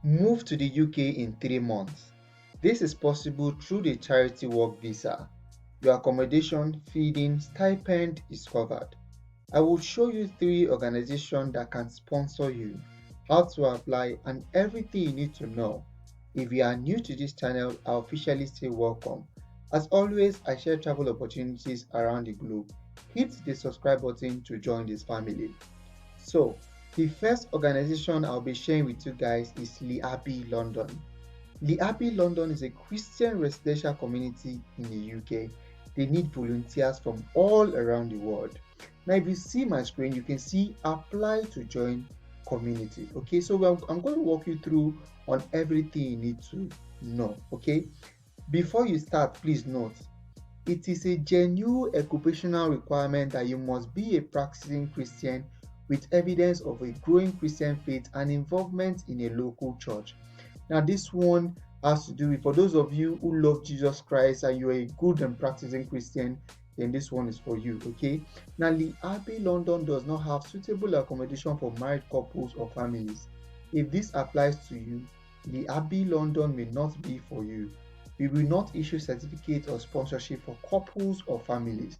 Move to the UK in 3 months. This is possible through the charity work visa. Your accommodation, feeding, stipend is covered. I will show you 3 organizations that can sponsor you, how to apply, and everything you need to know. If you are new to this channel, I officially say welcome. As always, I share travel opportunities around the globe. Hit the subscribe button to join this family. So, the first organization I'll be sharing with you guys is Liabi London. Liabi London is a Christian residential community in the UK. They need volunteers from all around the world. Now, if you see my screen, you can see apply to join community. Okay, so I'm going to walk you through on everything you need to know. Okay, before you start, please note it is a genuine occupational requirement that you must be a practicing Christian with evidence of a growing Christian faith and involvement in a local church. Now, this one has to do with, for those of you who love Jesus Christ and you're a good and practicing Christian, then this one is for you, okay? Now, the Abbey London does not have suitable accommodation for married couples or families. If this applies to you, the Abbey London may not be for you. We will not issue certificate or sponsorship for couples or families.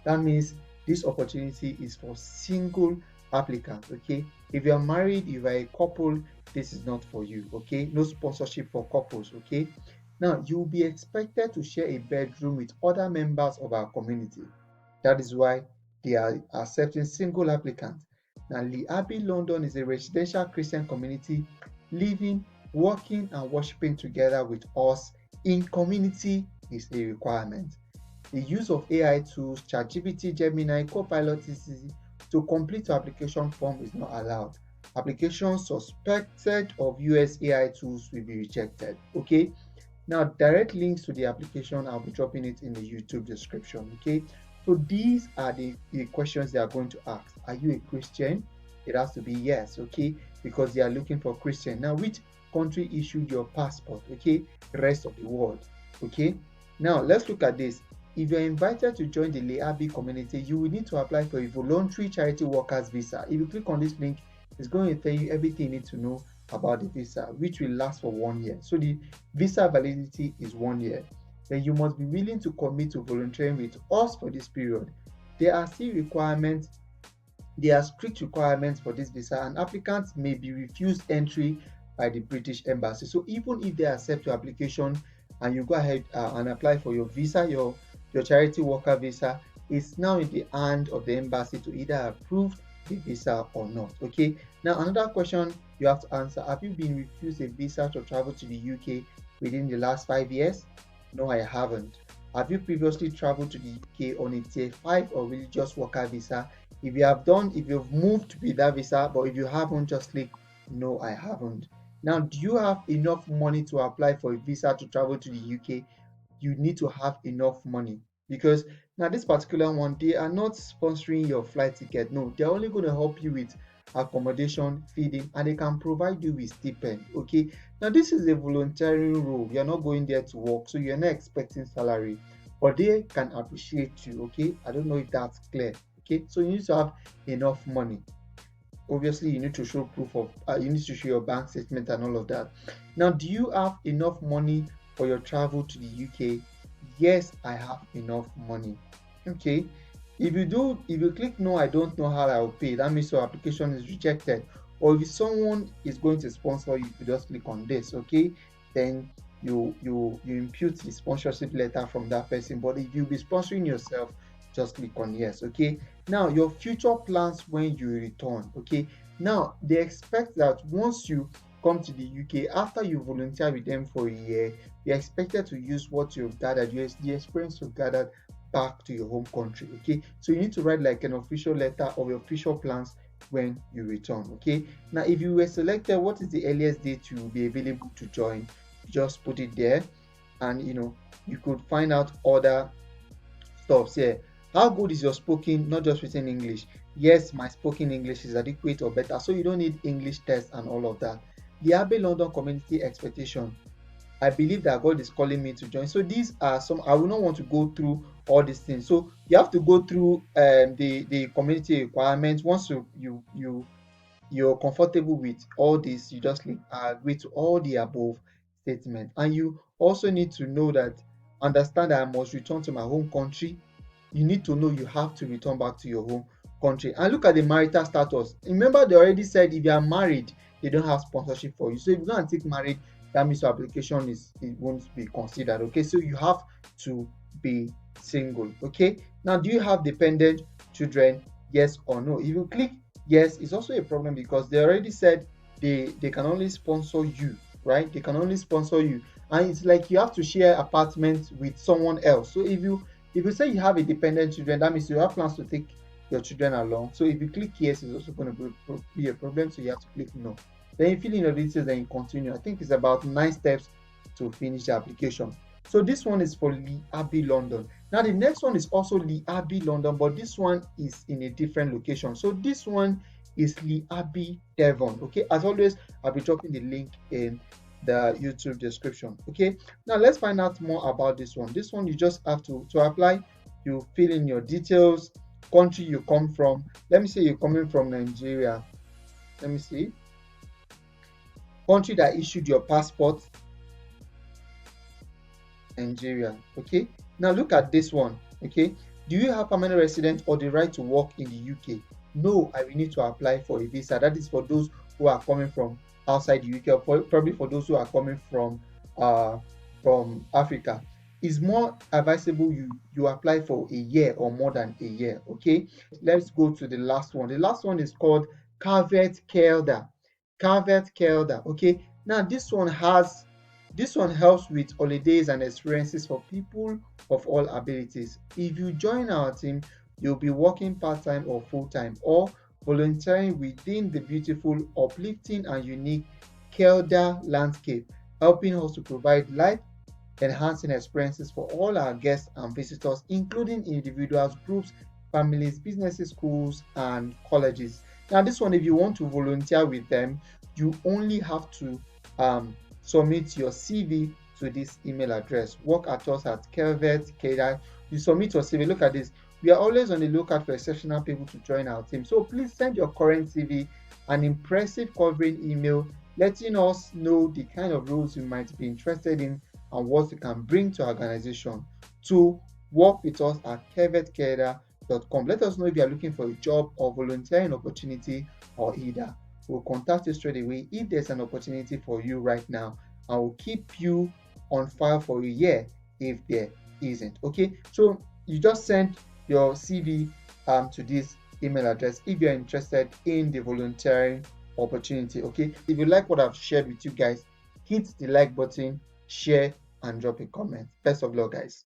That means this opportunity is for single applicants, okay? If you are married, if you are a couple, this is not for you, okay? No sponsorship for couples, okay? Now, you will be expected to share a bedroom with other members of our community. That is why they are accepting single applicants. Now, Lee Abbey London is a residential Christian community living, working, and worshiping together with us in community is a requirement. The use of AI tools, ChatGPT, Gemini, Copilot, etc. to complete your application form is not allowed. Applications suspected of US AI tools will be rejected. Okay. Now, direct links to the application, I'll be dropping it in the YouTube description. Okay. So these are the questions they are going to ask. Are you a Christian? It has to be yes. Okay. Because they are looking for Christian. Now, which country issued your passport? Okay. Rest of the world. Okay. Now, let's look at this. If you're invited to join the Leabi community, you will need to apply for a voluntary charity workers visa. If you click on this link, it's going to tell you everything you need to know about the visa, which will last for 1 year. So the visa validity is 1 year. Then you must be willing to commit to volunteering with us for this period. There are still requirements, there are strict requirements for this visa, and applicants may be refused entry by the British Embassy. So even if they accept your application and you go ahead and apply for your visa, your charity worker visa, it's now in the hand of the embassy to either approve the visa or not. Okay. Now another question you have to answer: have you been refused a visa to travel to the UK within the last 5 years? No, I haven't. Have you previously traveled to the UK on a tier 5 or religious worker visa? If you've moved with that visa, but if you haven't, just click no, I haven't. Now, do you have enough money to apply for a visa to travel to the UK? You need to have enough money, because now this particular one, they are not sponsoring your flight ticket. No, they're only going to help you with accommodation, feeding, and they can provide you with stipend. Okay. Now this is a voluntary role. You're not going there to work, so you're not expecting salary, but they can appreciate you. Okay. I don't know if that's clear. Okay. So you need to have enough money. Obviously, you need to show proof of you need to show your bank statement and all of that. Now, do you have enough money for your travel to the UK? Yes, I have enough money. Okay. If you click no, I don't know how I will pay, that means your application is rejected. Or if someone is going to sponsor you, you just click on this. Okay. Then you impute the sponsorship letter from that person. But if you'll be sponsoring yourself, just click on yes. Okay. Now, your future plans when you return. Okay. Now, they expect that once you come to the UK, after you volunteer with them for a year, you're expected to use what you've gathered, the experience you've gathered back to your home country. Okay. So you need to write like an official letter of your official plans when you return. Okay. Now, if you were selected, what is the earliest date you will be available to join? Just put it there, and you could find out other stuffs here. How good is your spoken, not just written English? Yes, my spoken English is adequate or better, so you don't need English test and all of that. The Abbey London community expectation. I believe that God is calling me to join. So these are some. I will not want to go through all these things. So you have to go through the community requirements. Once you're comfortable with all this, you just click I agree to all the above statements. And you also need to know that, understand that I must return to my home country. You need to know you have to return back to your home country. And look at the marital status. Remember, they already said if you are married, they don't have sponsorship for you. So if you go and take married, that means your application it won't be considered. Okay, so you have to be single. Okay, now do you have dependent children? Yes or no? If you click yes, it's also a problem because they already said they can only sponsor you, right? They can only sponsor you, and it's like you have to share apartment with someone else. So if you say you have a dependent children, that means you have plans to take your children along. So if you click yes, it's also going to be a problem. So you have to click no. Then you fill in your details and you continue. I think it's about 9 steps to finish the application. So this one is for Lee Abbey, London. Now the next one is also Lee Abbey, London, but this one is in a different location. So this one is Lee Abbey, Devon. Okay, as always, I'll be dropping the link in the YouTube description. Okay, now let's find out more about this one. This one you just have to apply. You fill in your details, country you come from. Let me say you're coming from Nigeria. Let me see, country that issued your passport, Nigeria. Okay, now look at this one. Okay, do you have permanent resident or the right to work in the UK? No, I will need to apply for a visa. That is for those who are coming from outside the UK, or probably for those who are coming from Africa. It's more advisable you apply for a year or more than a year. Okay, let's go to the last one. The last one is called Caveat Kelda. Caveat Kelda. Okay, now this one helps with holidays and experiences for people of all abilities. If you join our team, you'll be working part-time or full-time or volunteering within the beautiful, uplifting and unique Kelda landscape, helping us to provide life enhancing experiences for all our guests and visitors, including individuals, groups, families, businesses, schools, and colleges. Now, this one, if you want to volunteer with them, you only have to submit your CV to this email address. Work at us at Kelvet Keda. You submit your CV. Look at this. We are always on the lookout for exceptional people to join our team. So please send your current CV, an impressive covering email, letting us know the kind of roles you might be interested in and what you can bring to our organization, to work with us at kevetkeda.com. Let us know if you are looking for a job or volunteering opportunity or either. We'll contact you straight away if there's an opportunity for you right now, and we'll keep you on file for a year if there isn't. Okay, so you just send your CV to this email address if you're interested in the volunteering opportunity. Okay, if you like what I've shared with you guys, hit the like button, share, and drop a comment. Best of luck, guys.